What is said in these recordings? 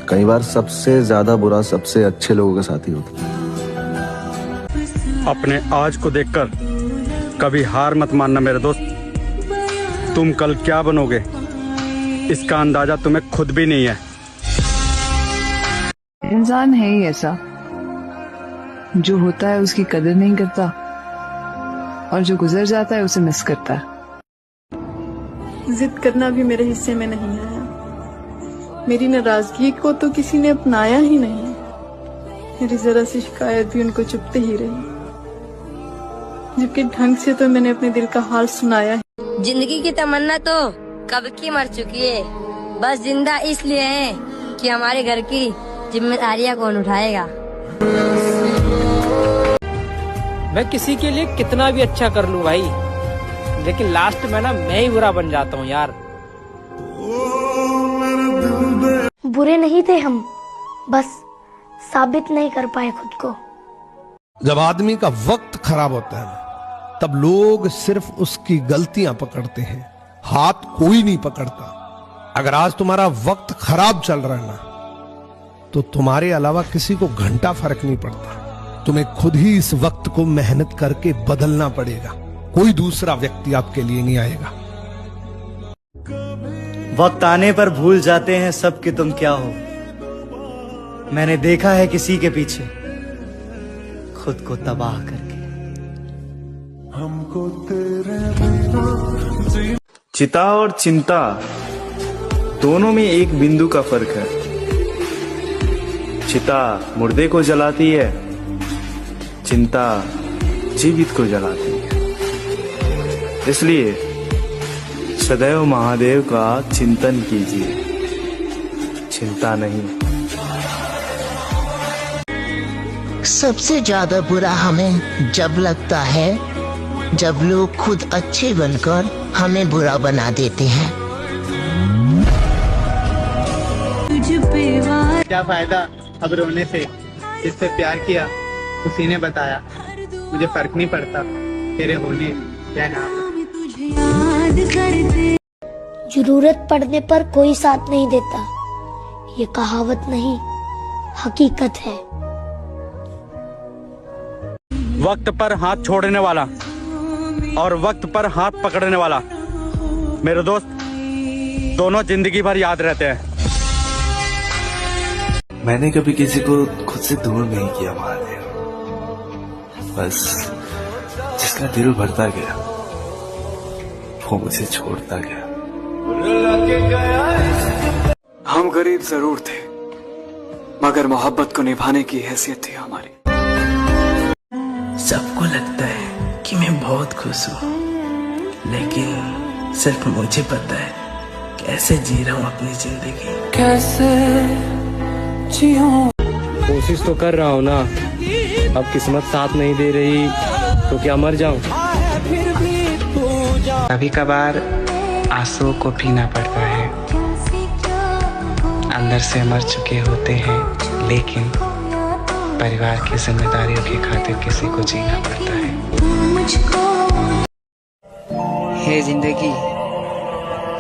कई बार सबसे ज्यादा बुरा सबसे अच्छे लोगों के साथ ही होता है। अपने आज को देखकर कभी हार मत मानना मेरे दोस्त। तुम कल क्या बनोगे इसका अंदाजा तुम्हें खुद भी नहीं है। इंसान है ही ऐसा, जो होता है उसकी कदर नहीं करता और जो गुजर जाता है उसे मिस करता है। जिद करना भी मेरे हिस्से में नहीं आया। मेरी नाराजगी को तो किसी ने अपनाया ही नहीं। मेरी जरा सी शिकायत भी उनको चुपते ही रही, जबकि ढंग से तो मैंने अपने दिल का हाल सुनाया है। जिंदगी की तमन्ना तो कब की मर चुकी है, बस जिंदा इसलिए है कि हमारे घर की जिम्मेदारियां कौन उठाएगा। मैं किसी के लिए कितना भी अच्छा कर लूं भाई, लेकिन लास्ट में ना मैं ही बुरा बन जाता हूँ यार। बुरे नहीं थे हम, बस साबित नहीं कर पाए खुद को। जब आदमी का वक्त खराब होता है तब लोग सिर्फ उसकी गलतियां पकड़ते हैं, हाथ कोई नहीं पकड़ता। अगर आज तुम्हारा वक्त खराब चल रहा है ना, तो तुम्हारे अलावा किसी को घंटा फर्क नहीं पड़ता। तुम्हें खुद ही इस वक्त को मेहनत करके बदलना पड़ेगा, कोई दूसरा व्यक्ति आपके लिए नहीं आएगा। वक्त आने पर भूल जाते हैं सब कि तुम क्या हो। मैंने देखा है किसी के पीछे खुद को तबाह करके। हमको तेरे चिता और चिंता दोनों में एक बिंदु का फर्क है। चिता मुर्दे को जलाती है, चिंता जीवित को जलाती है। इसलिए सदैव महादेव का चिंतन कीजिए, चिंता नहीं। सबसे ज्यादा बुरा हमें जब लगता है जब लोग खुद अच्छे बनकर हमें बुरा बना देते हैं। क्या फायदा अब रोने से, जिससे प्यार किया उसी ने बताया। मुझे फर्क नहीं पड़ता तेरे होने क्या नाम। जरूरत पड़ने पर कोई साथ नहीं देता, ये कहावत नहीं हकीकत है। वक्त पर हाथ छोड़ने वाला और वक्त पर हाथ पकड़ने वाला मेरे दोस्त दोनों जिंदगी भर याद रहते हैं। मैंने कभी किसी को खुद से दूर नहीं किया महादेव, बस जिसका दिल भरता गया वो मुझे छोड़ता गया। हम गरीब जरूर थे, मगर मोहब्बत को निभाने की हैसियत थी हमारी। सबको लगता है कि मैं बहुत खुश हूँ, लेकिन सिर्फ मुझे पता है कैसे जी रहा हूँ अपनी जिंदगी। कैसे जीऊं? कोशिश तो कर रहा हूँ ना, अब किस्मत साथ नहीं दे रही तो क्या मर जाऊं? कभी कभार आंसुओं को पीना पड़ता है। अंदर से मर चुके होते हैं, लेकिन परिवार की जिम्मेदारियों की खातिर किसी को जीना पड़ता है। हे जिंदगी,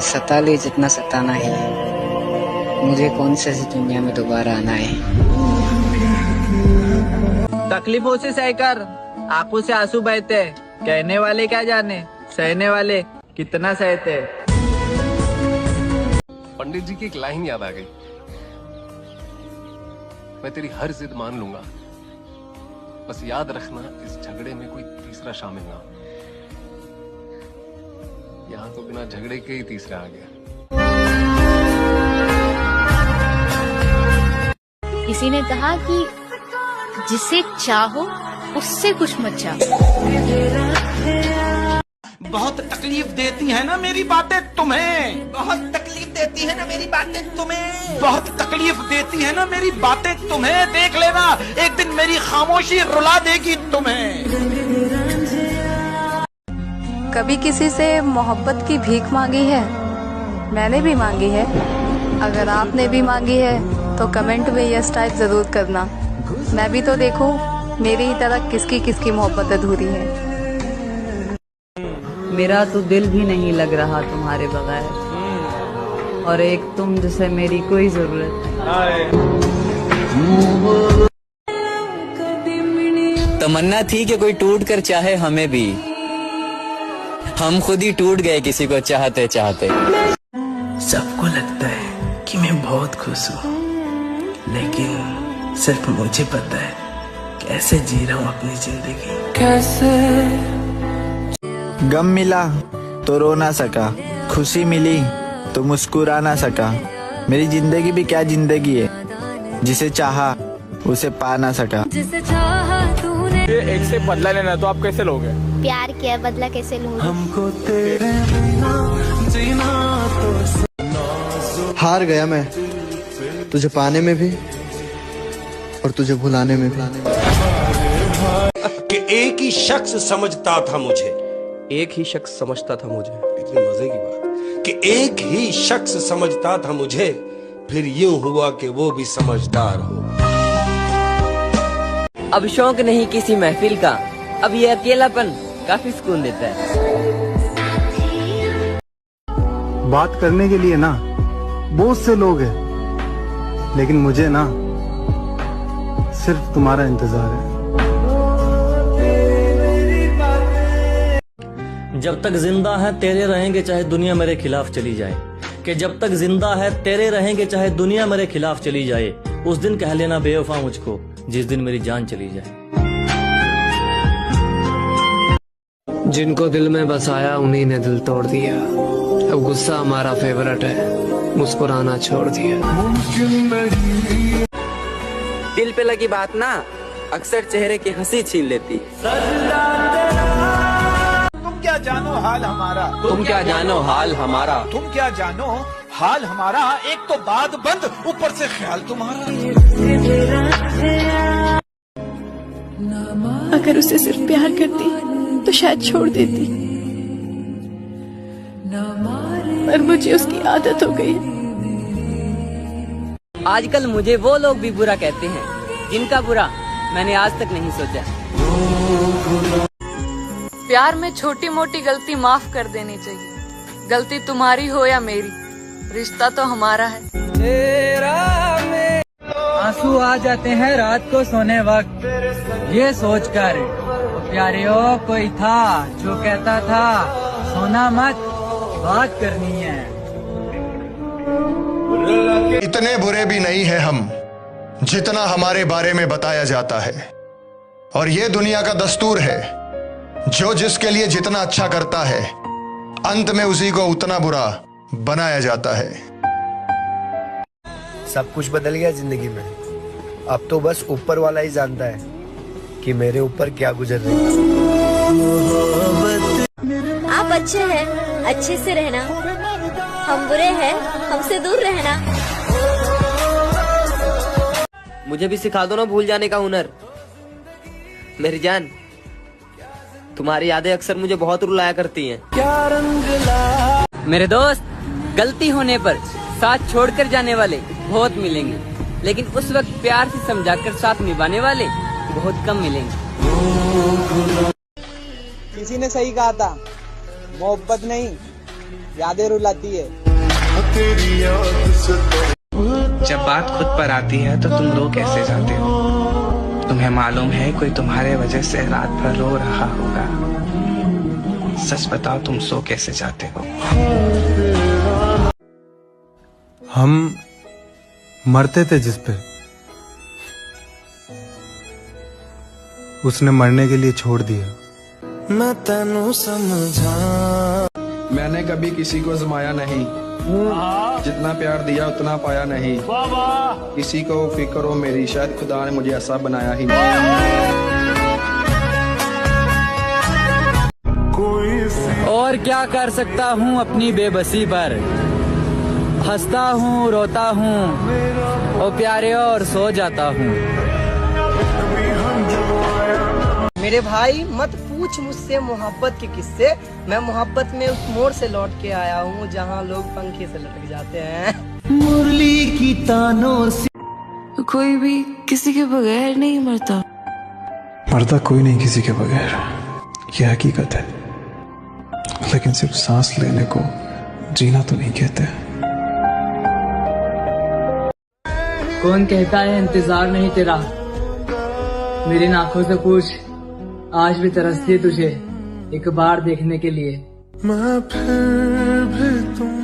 सता ले जितना सताना ही है। मुझे कौन सी ऐसी दुनिया में दोबारा आना है। तकलीफों से सहकर आंखों से आंसू बहते, कहने वाले क्या जाने सहने वाले कितना सहते। पंडित जी की एक लाइन याद आ गई, मैं तेरी हर जिद मान लूंगा, बस याद रखना इस झगड़े में कोई तीसरा शामिल ना हो। यहाँ तो बिना झगड़े के ही तीसरा आ गया। किसी ने कहा कि जिसे चाहो उससे कुछ मत चाहो। बहुत तकलीफ देती है ना मेरी बातें तुम्हें, बहुत तकलीफ देती है ना मेरी बातें तुम्हें, बहुत तकलीफ देती है ना मेरी बातें तुम्हें। देख लेना एक दिन मेरी खामोशी रुला देगी तुम्हें। कभी किसी से मोहब्बत की भीख मांगी है? मैंने भी मांगी है। अगर आपने भी मांगी है तो कमेंट में यस टाइप जरूर करना। मैं भी तो देखूं मेरी ही तरह किसकी किसकी मोहब्बत अधूरी है। मेरा तो दिल भी नहीं लग रहा तुम्हारे बगैर, और एक तुम जिसे मेरी कोई जरूरत नहीं। तमन्ना थी कि कोई टूट कर चाहे हमें भी, हम खुद ही टूट गए किसी को चाहते चाहते। सबको लगता है कि मैं बहुत खुश हूँ, लेकिन सिर्फ मुझे पता है कैसे जी रहा हूँ अपनी जिंदगी। कैसे गम मिला तो रो ना सका, खुशी मिली तो मुस्कुरा ना सका। मेरी जिंदगी भी क्या जिंदगी है, जिसे चाहा उसे पा ना सका। एक से बदला लेना तो आप कैसे लोगे? प्यार किया, बदला कैसे लूंगी? हमको तेरे जीना तो हार गया मैं, तुझे पाने में भी और तुझे भुलाने में भी। कि एक ही शख्स समझता था मुझे, एक ही शख्स समझता था मुझे। इतनी मजे की बात कि एक ही शख्स समझता था मुझे, फिर यूं हुआ कि वो भी समझदार हो। अब शौक नहीं किसी महफिल का, अब ये अकेलापन काफी सुकून देता है। बात करने के लिए ना बहुत से लोग हैं, लेकिन मुझे ना सिर्फ तुम्हारा इंतजार है। जब तक जिंदा है तेरे रहेंगे चाहे दुनिया मेरे खिलाफ चली जाए, कि जब तक जिंदा है तेरे रहेंगे चाहे दुनिया मेरे खिलाफ चली जाए। उस दिन कह लेना बेवफा मुझको, जिस दिन मेरी जान चली जाए। जिनको दिल में बसाया उन्हीं ने दिल तोड़ दिया। अब गुस्सा हमारा फेवरेट है, मुस्कुराना छोड़ दिया। दिल पे लगी बात ना अक्सर चेहरे की हंसी छीन लेती। तुम क्या जानो हाल हमारा, तुम क्या जानो हाल हमारा, तुम क्या जानो हाल हमारा। एक तो बात बंद, ऊपर से ख्याल तुम्हारा। अगर उसे सिर्फ प्यार करती तो शायद छोड़ देती, पर मुझे उसकी आदत हो गई है। आजकल मुझे वो लोग भी बुरा कहते हैं जिनका बुरा मैंने आज तक नहीं सोचा। प्यार में छोटी मोटी गलती माफ कर देनी चाहिए। गलती तुम्हारी हो या मेरी, रिश्ता तो हमारा है। आंसू आ जाते हैं रात को सोने वक्त, ये सोचकर प्यारियों कोई था जो कहता था सोना मत, बात करनी है। इतने बुरे भी नहीं है हम जितना हमारे बारे में बताया जाता है, और ये दुनिया का दस्तूर है, जो जिसके लिए जितना अच्छा करता है अंत में उसी को उतना बुरा बनाया जाता है। सब कुछ बदल गया जिंदगी में, अब तो बस ऊपर वाला ही जानता है कि मेरे ऊपर क्या गुजर रही है। आप अच्छे हैं, अच्छे से रहना। हम बुरे हैं, हमसे दूर रहना। मुझे भी सिखा दो ना भूल जाने का हुनर। मेरी जान, तुम्हारी यादें अक्सर मुझे बहुत रुलाया करती हैं। मेरे दोस्त, गलती होने पर साथ छोड़कर जाने वाले बहुत मिलेंगे, लेकिन उस वक्त प्यार से समझाकर साथ निभाने वाले बहुत कम मिलेंगे। किसी ने सही कहा था, मोहब्बत नहीं यादें रुलाती है। जब बात खुद पर आती है तो तुम रो कैसे जाते हो? तुम्हें मालूम है कोई तुम्हारे वजह से रात भर रो रहा होगा। सच बताओ, तुम सो कैसे जाते हो? हम मरते थे जिस पे, उसने मरने के लिए छोड़ दिया। मैं तेनू समझा। मैंने कभी किसी को आजमाया नहीं, जितना प्यार दिया उतना पाया नहीं। किसी को फिक्र हो मेरी, शायद खुदा ने मुझे ऐसा बनाया ही नहीं। और क्या कर सकता हूँ अपनी बेबसी पर, हंसता हूँ, रोता हूँ, ओ प्यारे और सो जाता हूँ। मेरे भाई मत पूछ मुझसे मोहब्बत के किस्से, मैं मोहब्बत में उस मोड़ से लौट के आया हूँ जहाँ लोग पंखे से लटक जाते हैं। मुरली की तानों से कोई भी किसी के बगैर नहीं मरता। मरता कोई नहीं किसी के बगैर, यह हकीकत है, लेकिन सिर्फ सांस लेने को जीना तो नहीं कहते। कौन कहता है इंतजार नहीं तेरा, मेरी आंखों से पूछ, आज भी तरसती है तुझे एक बार देखने के लिए। मैं फिर भी तुम